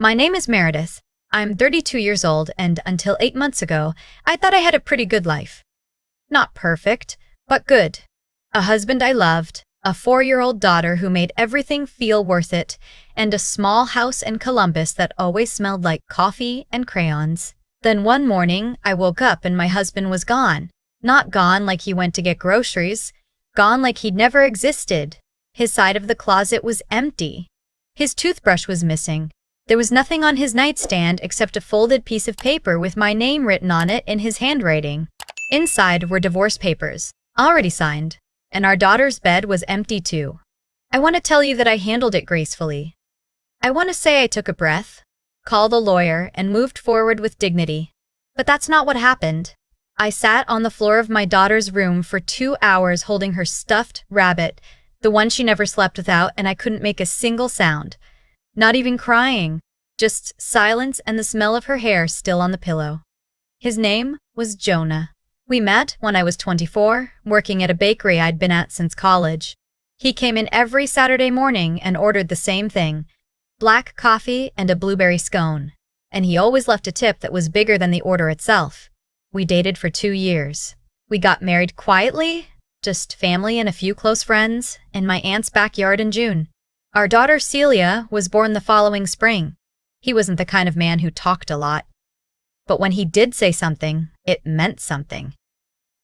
My name is Meredith. I'm 32 years old, and until 8 months ago, I thought I had a pretty good life. Not perfect, but good. A husband I loved, a 4-year-old daughter who made everything feel worth it, and a small house in Columbus that always smelled like coffee and crayons. Then one morning, I woke up and my husband was gone. Not gone like he went to get groceries, gone like he'd never existed. His side of the closet was empty. His toothbrush was missing. There was nothing on his nightstand except a folded piece of paper with my name written on it in his handwriting. Inside were divorce papers, already signed, and our daughter's bed was empty too. I want to tell you that I handled it gracefully. I want to say I took a breath, called a lawyer, and moved forward with dignity. But that's not what happened. I sat on the floor of my daughter's room for 2 hours holding her stuffed rabbit, the one she never slept without, and I couldn't make a single sound. Not even crying, just silence and the smell of her hair still on the pillow. His name was Jonah. We met when I was 24, working at a bakery I'd been at since college. He came in every Saturday morning and ordered the same thing, black coffee and a blueberry scone, and he always left a tip that was bigger than the order itself. We dated for 2 years. We got married quietly, just family and a few close friends, in my aunt's backyard in June. Our daughter Celia was born the following spring. He wasn't the kind of man who talked a lot. But when he did say something, it meant something.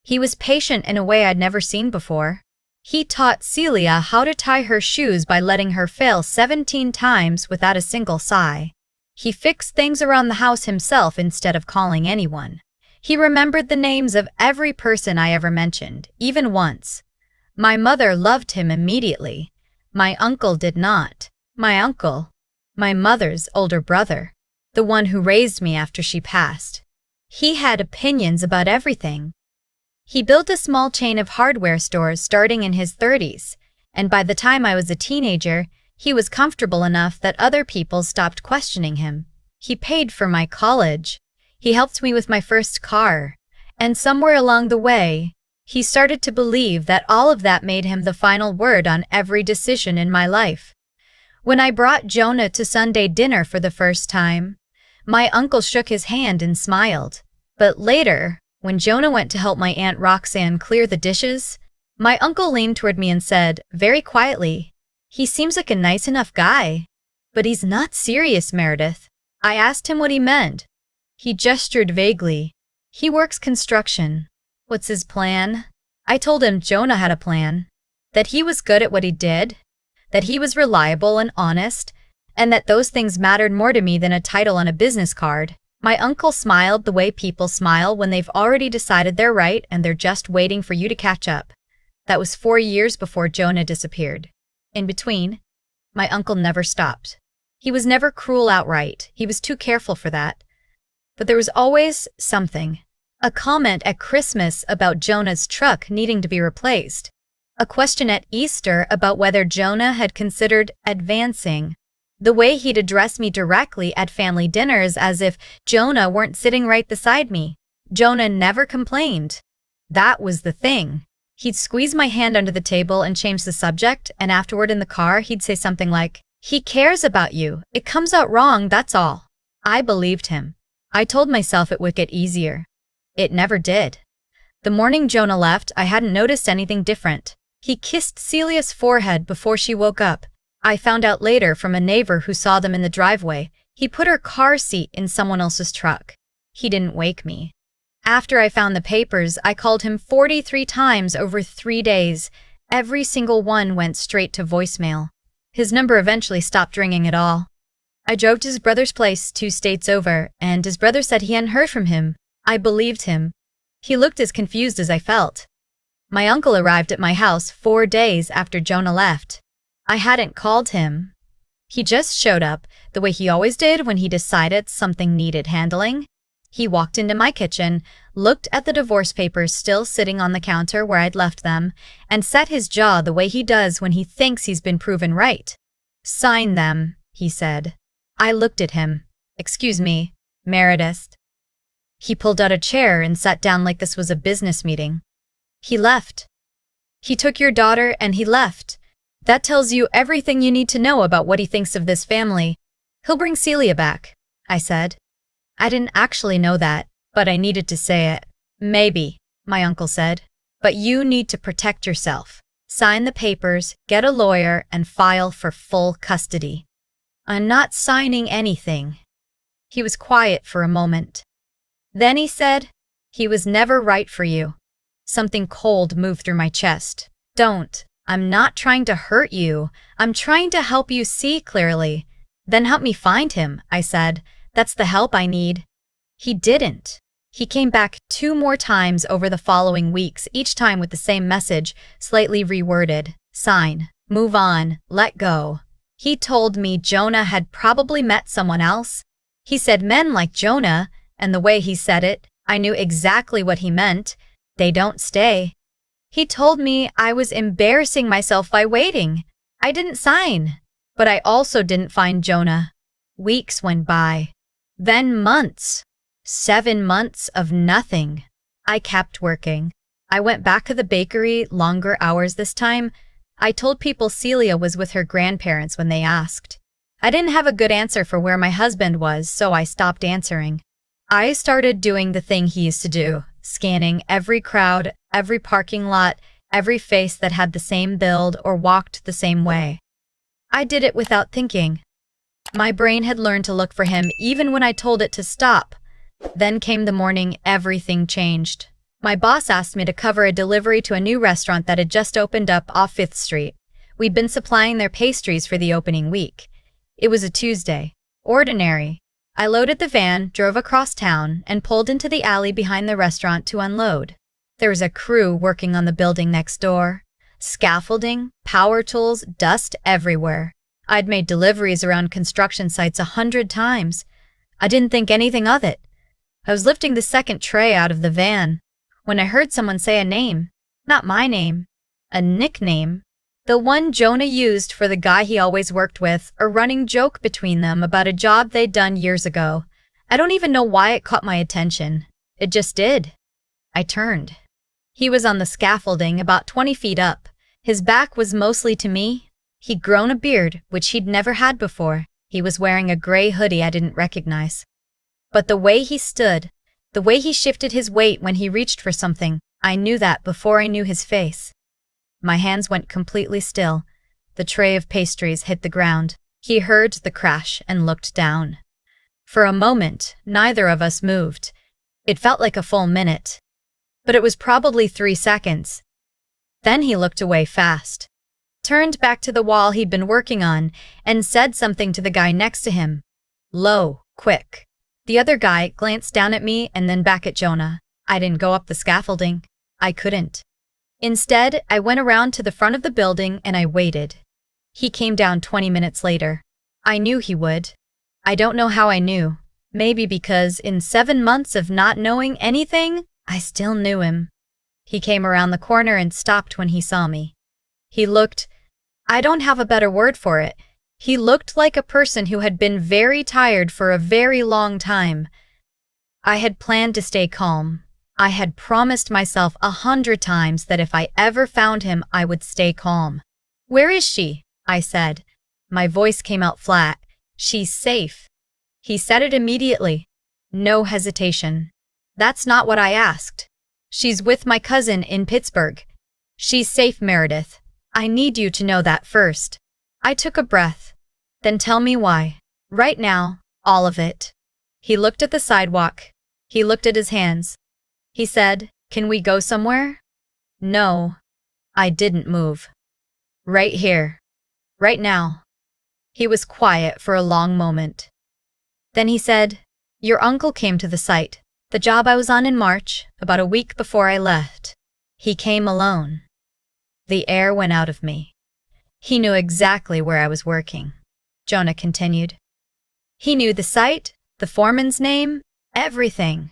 He was patient in a way I'd never seen before. He taught Celia how to tie her shoes by letting her fail 17 times without a single sigh. He fixed things around the house himself instead of calling anyone. He remembered the names of every person I ever mentioned, even once. My mother loved him immediately. My uncle did not. My uncle, my mother's older brother, the one who raised me after she passed. He had opinions about everything. He built a small chain of hardware stores starting in his 30s, and by the time I was a teenager, he was comfortable enough that other people stopped questioning him. He paid for my college. He helped me with my first car. And somewhere along the way, he started to believe that all of that made him the final word on every decision in my life. When I brought Jonah to Sunday dinner for the first time, my uncle shook his hand and smiled. But later, when Jonah went to help my Aunt Roxanne clear the dishes, my uncle leaned toward me and said, very quietly, "He seems like a nice enough guy, but he's not serious, Meredith." I asked him what he meant. He gestured vaguely. "He works construction. What's his plan?" I told him Jonah had a plan, that he was good at what he did, that he was reliable and honest, and that those things mattered more to me than a title on a business card. My uncle smiled the way people smile when they've already decided they're right and they're just waiting for you to catch up. That was 4 years before Jonah disappeared. In between, my uncle never stopped. He was never cruel outright. He was too careful for that. But there was always something. A comment at Christmas about Jonah's truck needing to be replaced. A question at Easter about whether Jonah had considered advancing. The way he'd address me directly at family dinners as if Jonah weren't sitting right beside me. Jonah never complained. That was the thing. He'd squeeze my hand under the table and change the subject, and afterward in the car he'd say something like, "He cares about you. It comes out wrong, that's all." I believed him. I told myself it would get easier. It never did. The morning Jonah left, I hadn't noticed anything different. He kissed Celia's forehead before she woke up. I found out later from a neighbor who saw them in the driveway. He put her car seat in someone else's truck. He didn't wake me. After I found the papers, I called him 43 times over 3 days. Every single one went straight to voicemail. His number eventually stopped ringing at all. I drove to his brother's place 2 states over, and his brother said he hadn't heard from him. I believed him. He looked as confused as I felt. My uncle arrived at my house 4 days after Jonah left. I hadn't called him. He just showed up, the way he always did when he decided something needed handling. He walked into my kitchen, looked at the divorce papers still sitting on the counter where I'd left them, and set his jaw the way he does when he thinks he's been proven right. "Sign them," he said. I looked at him. "Excuse me, Meredith." He pulled out a chair and sat down like this was a business meeting. He left. He took your daughter and he left. That tells you everything you need to know about what he thinks of this family. He'll bring Celia back, I said. I didn't actually know that, but I needed to say it. Maybe, my uncle said. But you need to protect yourself. Sign the papers, get a lawyer, and file for full custody. I'm not signing anything. He was quiet for a moment. Then he said, he was never right for you. Something cold moved through my chest. Don't. I'm not trying to hurt you. I'm trying to help you see clearly. Then help me find him, I said. That's the help I need. He didn't. He came back 2 more times over the following weeks, each time with the same message, slightly reworded. Sign. Move on. Let go. He told me Jonah had probably met someone else. He said men like Jonah, and the way he said it, I knew exactly what he meant. They don't stay. He told me I was embarrassing myself by waiting. I didn't sign. But I also didn't find Jonah. Weeks went by. Then months. 7 months of nothing. I kept working. I went back to the bakery, longer hours this time. I told people Celia was with her grandparents when they asked. I didn't have a good answer for where my husband was, so I stopped answering. I started doing the thing he used to do, scanning every crowd, every parking lot, every face that had the same build or walked the same way. I did it without thinking. My brain had learned to look for him even when I told it to stop. Then came the morning everything changed. My boss asked me to cover a delivery to a new restaurant that had just opened up off 5th Street. We'd been supplying their pastries for the opening week. It was a Tuesday. Ordinary. I loaded the van, drove across town, and pulled into the alley behind the restaurant to unload. There was a crew working on the building next door. Scaffolding, power tools, dust everywhere. I'd made deliveries around construction sites 100 times. I didn't think anything of it. I was lifting the second tray out of the van when I heard someone say a name. Not my name. A nickname. The one Jonah used for the guy he always worked with, a running joke between them about a job they'd done years ago. I don't even know why it caught my attention. It just did. I turned. He was on the scaffolding about 20 feet up. His back was mostly to me. He'd grown a beard, which he'd never had before. He was wearing a gray hoodie I didn't recognize. But the way he stood, the way he shifted his weight when he reached for something, I knew that before I knew his face. My hands went completely still. The tray of pastries hit the ground. He heard the crash and looked down. For a moment, neither of us moved. It felt like a full minute. But it was probably 3 seconds. Then he looked away fast, turned back to the wall he'd been working on, and said something to the guy next to him. Low, quick. The other guy glanced down at me and then back at Jonah. I didn't go up the scaffolding. I couldn't. Instead, I went around to the front of the building and I waited. He came down 20 minutes later. I knew he would. I don't know how I knew. Maybe because in 7 months of not knowing anything, I still knew him. He came around the corner and stopped when he saw me. He looked, I don't have a better word for it. He looked like a person who had been very tired for a very long time. I had planned to stay calm. I had promised myself 100 times that if I ever found him, I would stay calm. Where is she? I said. My voice came out flat. She's safe. He said it immediately. No hesitation. That's not what I asked. She's with my cousin in Pittsburgh. She's safe, Meredith. I need you to know that first. I took a breath. Then tell me why. Right now, all of it. He looked at the sidewalk. He looked at his hands. He said, Can we go somewhere? No. I didn't move. Right here. Right now. He was quiet for a long moment. Then he said, Your uncle came to the site, the job I was on in March, about a week before I left. He came alone. The air went out of me. He knew exactly where I was working, Jonah continued. He knew the site, the foreman's name, everything.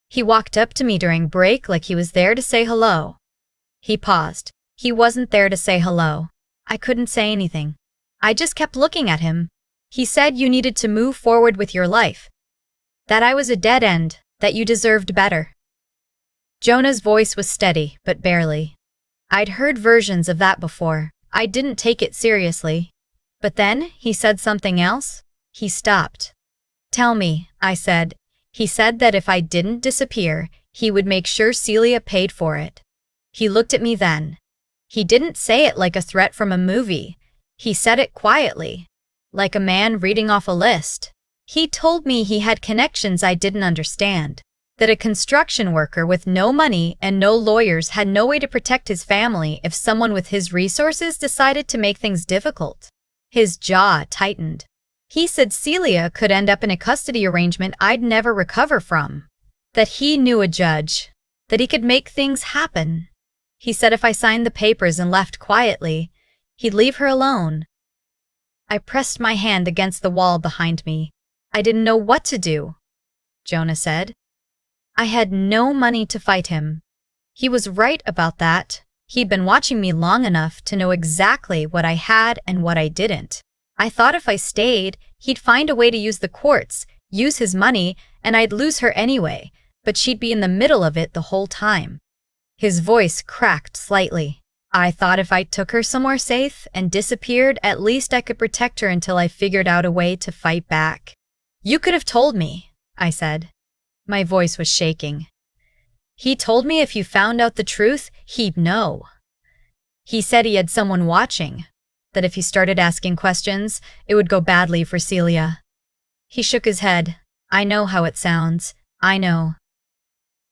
He walked up to me during break like he was there to say hello. He paused. He wasn't there to say hello. I couldn't say anything. I just kept looking at him. He said you needed to move forward with your life. That I was a dead end, that you deserved better. Jonah's voice was steady, but barely. I'd heard versions of that before. I didn't take it seriously. But then he said something else. He stopped. Tell me, I said. He said that if I didn't disappear, he would make sure Celia paid for it. He looked at me then. He didn't say it like a threat from a movie. He said it quietly, like a man reading off a list. He told me he had connections I didn't understand, that a construction worker with no money and no lawyers had no way to protect his family if someone with his resources decided to make things difficult. His jaw tightened. He said Celia could end up in a custody arrangement I'd never recover from, that he knew a judge, that he could make things happen. He said if I signed the papers and left quietly, he'd leave her alone. I pressed my hand against the wall behind me. I didn't know what to do, Jonah said. I had no money to fight him. He was right about that. He'd been watching me long enough to know exactly what I had and what I didn't. I thought if I stayed, he'd find a way to use the courts, use his money, and I'd lose her anyway, but she'd be in the middle of it the whole time. His voice cracked slightly. I thought if I took her somewhere safe and disappeared, at least I could protect her until I figured out a way to fight back. You could have told me, I said. My voice was shaking. He told me if you found out the truth, he'd know. He said he had someone watching, that if he started asking questions, it would go badly for Celia. He shook his head. I know how it sounds. I know.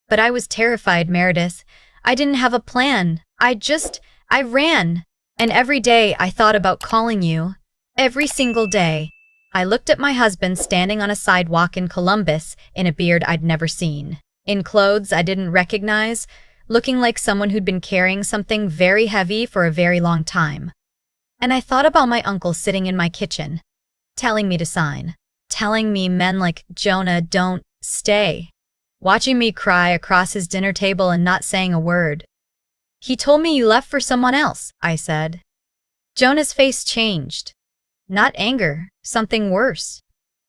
But I was terrified, Meredith. I didn't have a plan. I ran. And every day I thought about calling you. Every single day. I looked at my husband standing on a sidewalk in Columbus in a beard I'd never seen, in clothes I didn't recognize, looking like someone who'd been carrying something very heavy for a very long time. And I thought about my uncle sitting in my kitchen, telling me to sign, telling me men like Jonah don't stay, watching me cry across his dinner table and not saying a word. He told me you left for someone else, I said. Jonah's face changed. Not anger, something worse.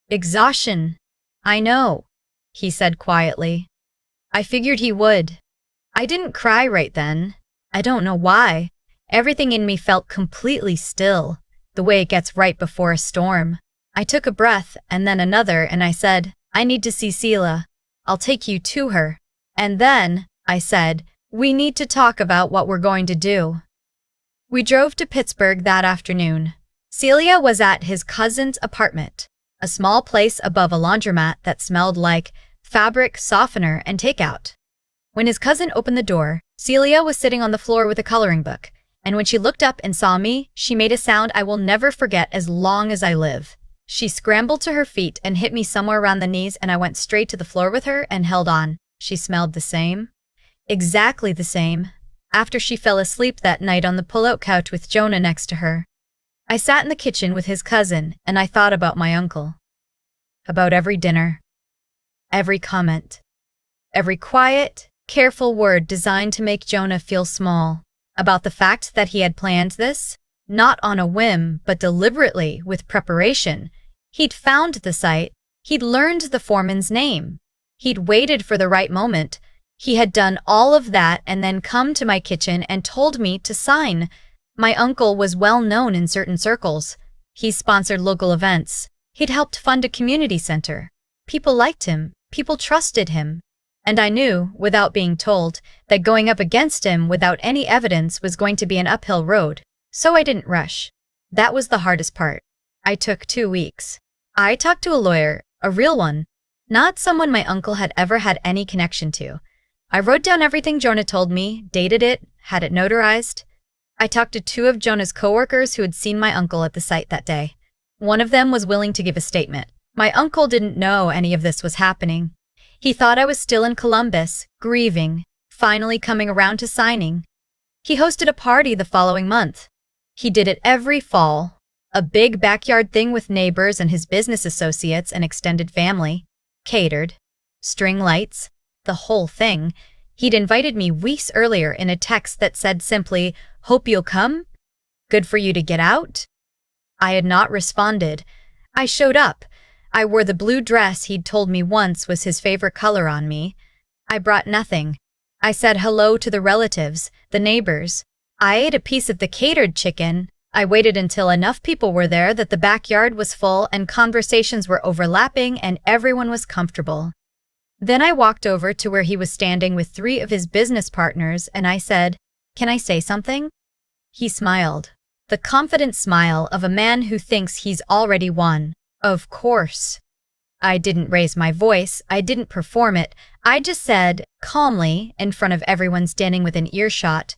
Exhaustion. I know, he said quietly. I figured he would. I didn't cry right then. I don't know why. Everything in me felt completely still, the way it gets right before a storm. I took a breath and then another and I said, I need to see Celia. I'll take you to her. And then, I said, we need to talk about what we're going to do. We drove to Pittsburgh that afternoon. Celia was at his cousin's apartment, a small place above a laundromat that smelled like fabric, softener, and takeout. When his cousin opened the door, Celia was sitting on the floor with a coloring book, and when she looked up and saw me, she made a sound I will never forget as long as I live. She scrambled to her feet and hit me somewhere around the knees, and I went straight to the floor with her and held on. She smelled the same. Exactly the same. After she fell asleep that night on the pull-out couch with Jonah next to her. I sat in the kitchen with his cousin, and I thought about my uncle. About every dinner. Every comment. Every quiet, careful word designed to make Jonah feel small. About the fact that he had planned this, not on a whim, but deliberately, with preparation. He'd found the site. He'd learned the foreman's name. He'd waited for the right moment. He had done all of that and then come to my kitchen and told me to sign. My uncle was well known in certain circles. He sponsored local events. He'd helped fund a community center. People liked him. People trusted him. And I knew, without being told, that going up against him without any evidence was going to be an uphill road. So I didn't rush. That was the hardest part. I took 2 weeks. I talked to a lawyer, a real one, not someone my uncle had ever had any connection to. I wrote down everything Jonah told me, dated it, had it notarized. I talked to 2 of Jonah's coworkers who had seen my uncle at the site that day. One of them was willing to give a statement. My uncle didn't know any of this was happening. He thought I was still in Columbus, grieving, finally coming around to signing. He hosted a party the following month. He did it every fall. A big backyard thing with neighbors and his business associates and extended family. Catered. String lights. The whole thing. He'd invited me weeks earlier in a text that said simply, "Hope you'll come? Good for you to get out?" I had not responded. I showed up. I wore the blue dress he'd told me once was his favorite color on me. I brought nothing. I said hello to the relatives, the neighbors. I ate a piece of the catered chicken. I waited until enough people were there that the backyard was full and conversations were overlapping and everyone was comfortable. Then I walked over to where he was standing with 3 of his business partners and I said, "Can I say something?" He smiled. The confident smile of a man who thinks he's already won. Of course. I didn't raise my voice, I didn't perform it, I just said, calmly, in front of everyone standing within earshot,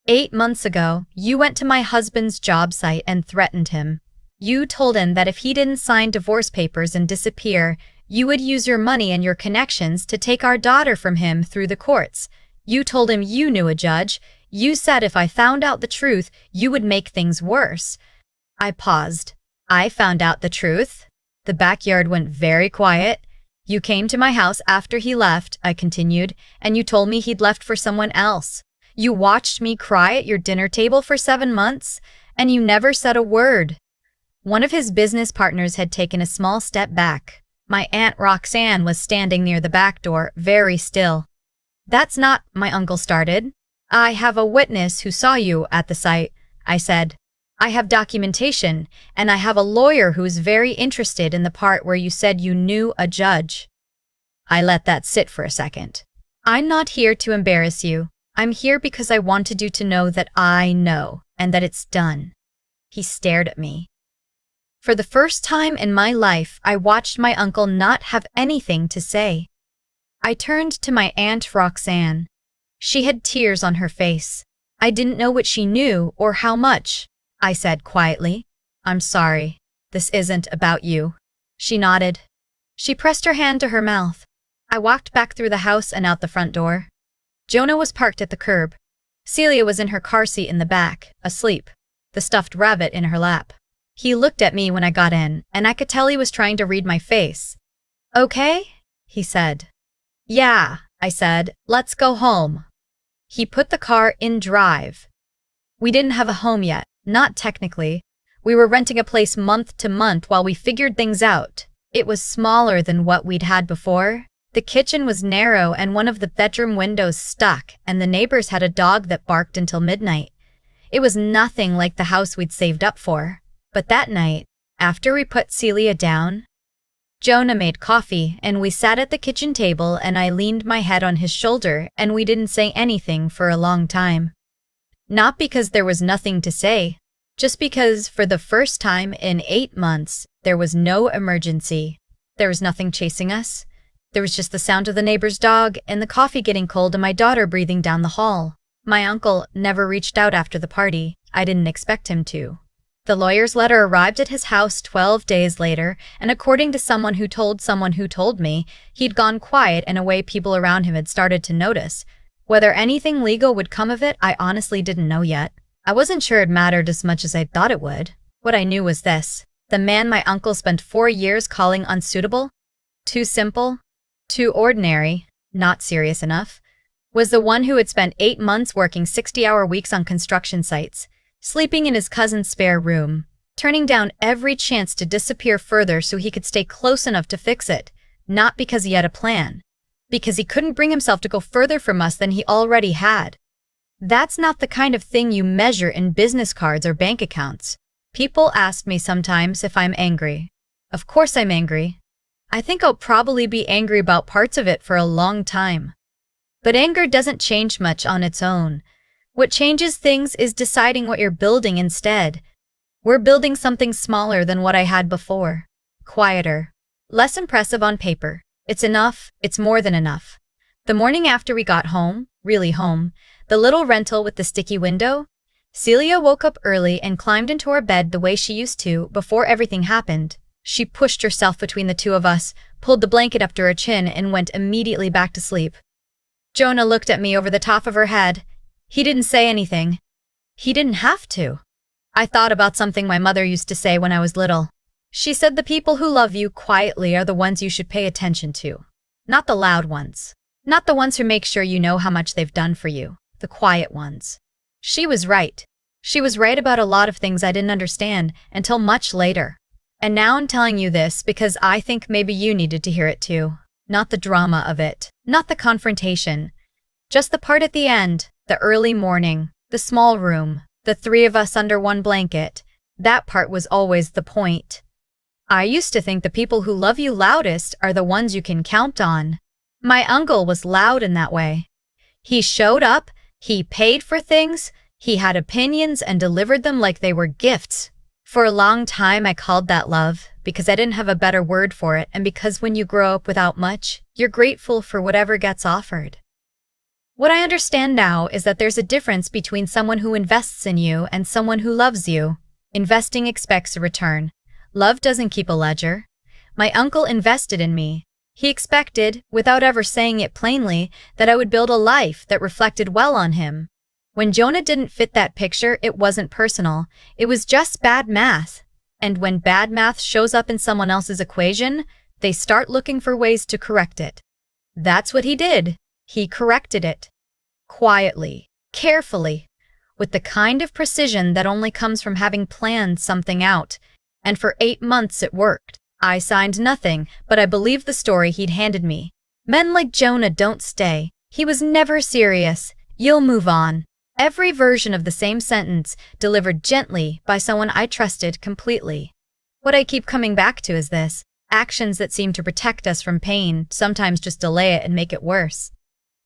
8 months ago, you went to my husband's job site and threatened him. You told him that if he didn't sign divorce papers and disappear, you would use your money and your connections to take our daughter from him through the courts. You told him you knew a judge. You said if I found out the truth, you would make things worse. I paused. I found out the truth. The backyard went very quiet. You came to my house after he left, I continued, and you told me he'd left for someone else. You watched me cry at your dinner table for 7 months, and you never said a word. One of his business partners had taken a small step back. My Aunt Roxanne was standing near the back door, very still. That's not, my uncle started. I have a witness who saw you at the site, I said. I have documentation, and I have a lawyer who is very interested in the part where you said you knew a judge. I let that sit for a second. I'm not here to embarrass you. I'm here because I wanted you to know that I know, and that it's done. He stared at me. For the first time in my life, I watched my uncle not have anything to say. I turned to my Aunt Roxanne. She had tears on her face. I didn't know what she knew or how much. I said quietly, "I'm sorry. This isn't about you." She nodded. She pressed her hand to her mouth. I walked back through the house and out the front door. Jonah was parked at the curb. Celia was in her car seat in the back, asleep, the stuffed rabbit in her lap. He looked at me when I got in, and I could tell he was trying to read my face. "Okay?" he said. "Yeah," I said. "Let's go home." He put the car in drive. We didn't have a home yet, not technically. We were renting a place month to month while we figured things out. It was smaller than what we'd had before. The kitchen was narrow and one of the bedroom windows stuck, and the neighbors had a dog that barked until midnight. It was nothing like the house we'd saved up for. But that night, after we put Celia down, Jonah made coffee and we sat at the kitchen table and I leaned my head on his shoulder and we didn't say anything for a long time. Not because there was nothing to say, just because for the first time in 8 months, there was no emergency. There was nothing chasing us. There was just the sound of the neighbor's dog and the coffee getting cold and my daughter breathing down the hall. My uncle never reached out after the party. I didn't expect him to. The lawyer's letter arrived at his house 12 days later, and according to someone who told me, he'd gone quiet in a way people around him had started to notice. Whether anything legal would come of it, I honestly didn't know yet. I wasn't sure it mattered as much as I thought it would. What I knew was this: the man my uncle spent 4 years calling unsuitable, too simple, too ordinary, not serious enough, was the one who had spent 8 months working 60-hour weeks on construction sites, sleeping in his cousin's spare room, turning down every chance to disappear further so he could stay close enough to fix it, not because he had a plan, because he couldn't bring himself to go further from us than he already had. That's not the kind of thing you measure in business cards or bank accounts. People ask me sometimes if I'm angry. Of course I'm angry. I think I'll probably be angry about parts of it for a long time. But anger doesn't change much on its own. What changes things is deciding what you're building instead. We're building something smaller than what I had before. Quieter. Less impressive on paper. It's enough. It's more than enough. The morning after we got home, really home, the little rental with the sticky window, Celia woke up early and climbed into our bed the way she used to before everything happened. She pushed herself between the two of us, pulled the blanket up to her chin, and went immediately back to sleep. Jonah looked at me over the top of her head. He didn't say anything. He didn't have to. I thought about something my mother used to say when I was little. She said the people who love you quietly are the ones you should pay attention to. Not the loud ones. Not the ones who make sure you know how much they've done for you. The quiet ones. She was right. She was right about a lot of things I didn't understand until much later. And now I'm telling you this because I think maybe you needed to hear it too. Not the drama of it. Not the confrontation. Just the part at the end. The early morning. The small room. The three of us under one blanket. That part was always the point. I used to think the people who love you loudest are the ones you can count on. My uncle was loud in that way. He showed up, he paid for things, he had opinions and delivered them like they were gifts. For a long time I called that love, because I didn't have a better word for it, and because when you grow up without much, you're grateful for whatever gets offered. What I understand now is that there's a difference between someone who invests in you and someone who loves you. Investing expects a return. Love doesn't keep a ledger. My uncle invested in me. He expected, without ever saying it plainly, that I would build a life that reflected well on him. When Jonah didn't fit that picture, it wasn't personal. It was just bad math. And when bad math shows up in someone else's equation, they start looking for ways to correct it. That's what he did. He corrected it. Quietly, carefully, with the kind of precision that only comes from having planned something out. And for 8 months it worked. I signed nothing, but I believed the story he'd handed me. Men like Jonah don't stay. He was never serious. You'll move on. Every version of the same sentence, delivered gently by someone I trusted completely. What I keep coming back to is this: actions that seem to protect us from pain sometimes just delay it and make it worse.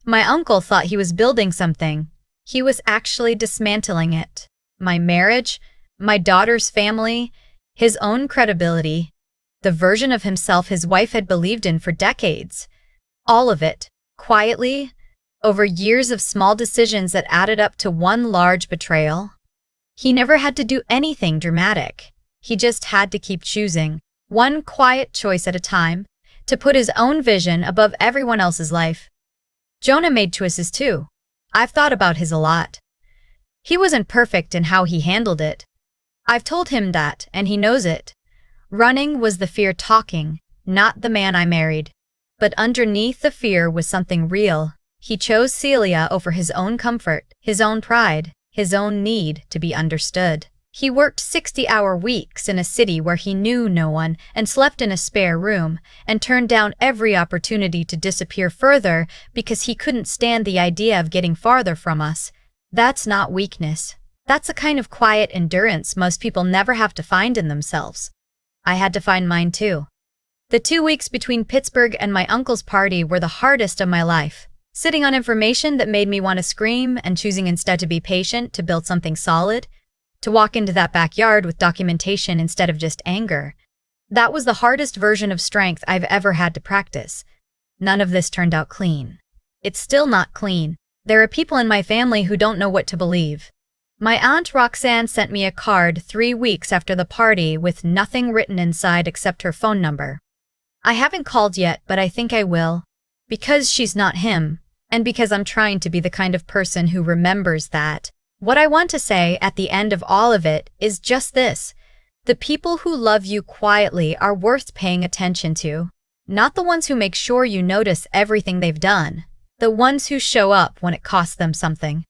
My uncle thought he was building something. He was actually dismantling it. My marriage, my daughter's family, his own credibility, the version of himself his wife had believed in for decades. All of it, quietly, over years of small decisions that added up to one large betrayal. He never had to do anything dramatic. He just had to keep choosing, one quiet choice at a time, to put his own vision above everyone else's life. Jonah made choices too. I've thought about his a lot. He wasn't perfect in how he handled it. I've told him that, and he knows it. Running was the fear talking, not the man I married. But underneath the fear was something real. He chose Celia over his own comfort, his own pride, his own need to be understood. He worked 60-hour weeks in a city where he knew no one and slept in a spare room and turned down every opportunity to disappear further because he couldn't stand the idea of getting farther from us. That's not weakness. That's a kind of quiet endurance most people never have to find in themselves. I had to find mine too. The 2 weeks between Pittsburgh and my uncle's party were the hardest of my life. Sitting on information that made me want to scream and choosing instead to be patient to build something solid. To walk into that backyard with documentation instead of just anger. That was the hardest version of strength I've ever had to practice. None of this turned out clean. It's still not clean. There are people in my family who don't know what to believe. My aunt Roxanne sent me a card 3 weeks after the party with nothing written inside except her phone number. I haven't called yet, but I think I will. Because she's not him, and because I'm trying to be the kind of person who remembers that. What I want to say at the end of all of it is just this: the people who love you quietly are worth paying attention to. Not the ones who make sure you notice everything they've done. The ones who show up when it costs them something.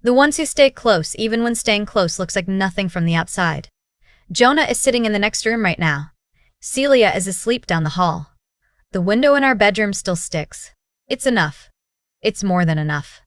The ones who stay close even when staying close looks like nothing from the outside. Jonah is sitting in the next room right now. Celia is asleep down the hall. The window in our bedroom still sticks. It's enough. It's more than enough.